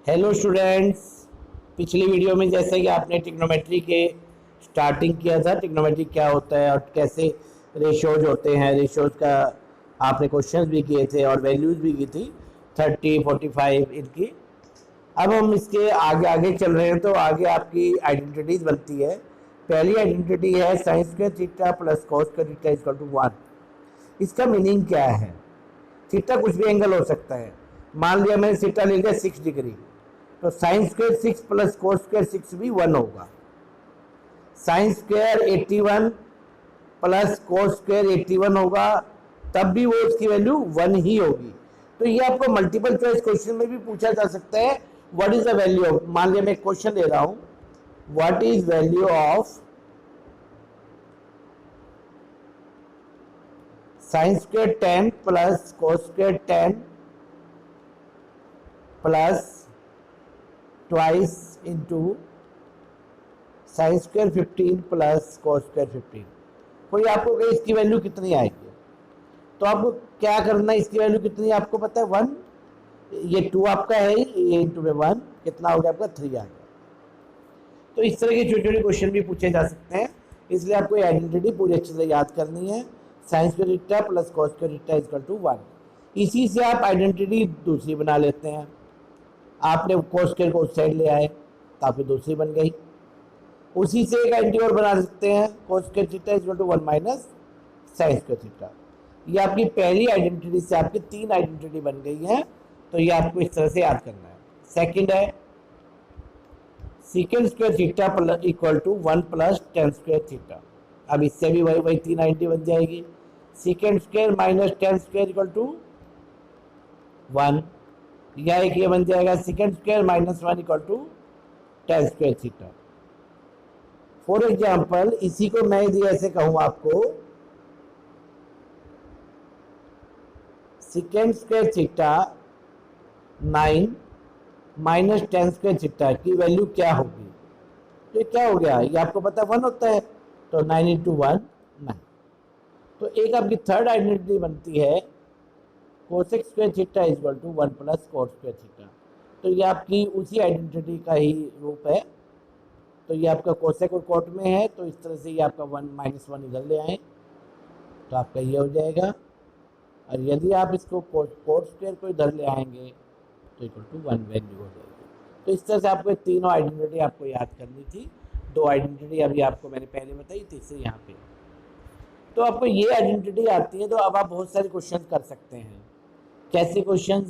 Hello students, पिछली video में जैसे कि आपने ट्रिग्नोमेट्री के स्टार्टिंग किया था, ट्रिग्नोमेट्री क्या होता है और कैसे रेशियोज होते हैं, रेशियोज का आपने क्वेश्चंस भी किए थे और वैल्यूज भी की थी 30, 45 इनकी। अब हम इसके आगे आगे चल रहे हैं तो आगे आपकी आइडेंटिटीज बनती है। पहली आइडेंटिटी है sine square theta plus cos square theta equal to 1। इसका मीनिंग क्या है? थीटा कुछ भी एंगल हो सकता है। मान लिया मैंने थीटा ले लिया 6 डिग्री, तो sine square 6 plus cos square 6 भी 1 होगा। Sine square 81 plus cos square 81 होगा, तब भी वो उसकी वैल्यू 1 ही होगी। तो ये आपको मल्टीपल चॉइस क्वेश्चन में भी पूछा जा सकता है, what is the value of, मान लिया मैं क्वेश्चन दे रहा हूं, what is value of sine square 10 plus cos square 10 plus twice into sine square 15 plus cos square 15। कोई आपको कहे इसकी वैल्यू कितनी आएगी, तो आपको क्या करना है, इसकी वैल्यू कितनी आपको पता है 1, ये 2 आपका है, ये इंटू में 1 कितना हो गया आपका 3 आ गया। तो इस तरह के छोटे छोटे क्वेश्चन भी पूछे जा सकते हैं, इसलिए आपको आइडेंटिटी पूरी अच्छे से याद करनी है। Sine square theta plus cos square theta equal to 1। इसी से आप आइडेंटिटी दूसरी बना लेते हैं। आपने कोस स्क्वायर को उस साइड ले आए तो आपकी दूसरी बन गई। उसी से एक आइडेंटिटी और बना सकते हैं, cos square theta equal to 1 minus sine square theta. ये आपकी पहली आइडेंटिटी से आपकी 3 आइडेंटिटी बन गई है, तो ये आपको इस तरह से याद करना है। सेकंड है secant square theta equal to 1 plus tan square theta. अब इससे भी वही 3 आइडेंटिटी बन जाएगी। Secant square minus tan square equal to 1, या एक ये बन जाएगा secant square minus 1 equal to tan square theta. For example इसी को मैं यदि ऐसे कहूं आपको, secant square theta 9 minus tan square theta की वैल्यू क्या होगी, तो ये क्या हो गया, ये आपको पता 1 होता है, तो 9 इंटू 1 9। तो एक आपकी थर्ड आइडेंटिटी बनती है cosec square theta equal to 1 plus cos square theta. तो ये आपकी उसी आइडेंटिटी का ही रूप है। तो ये आपका कोसेक और कोट में है, तो इस तरह से ये आपका 1 माइनस 1 इधर ले आए तो आपका ये हो जाएगा। और यदि आप इसको कोट स्क्वायर को इधर ले आएंगे तो इक्वल टू 1 वैल्यू हो जाएगी। तो इस तरह से आपको तीनों आइडेंटिटी आपको याद करनी थी। 2 आइडेंटिटी अभी आपको मैंने पहले बताई, तीसरी यहाँ पे। तो आपको ये आइडेंटिटी आती है तो अब आप बहुत सारे क्वेश्चन कर सकते हैं। कैसे क्वेश्चन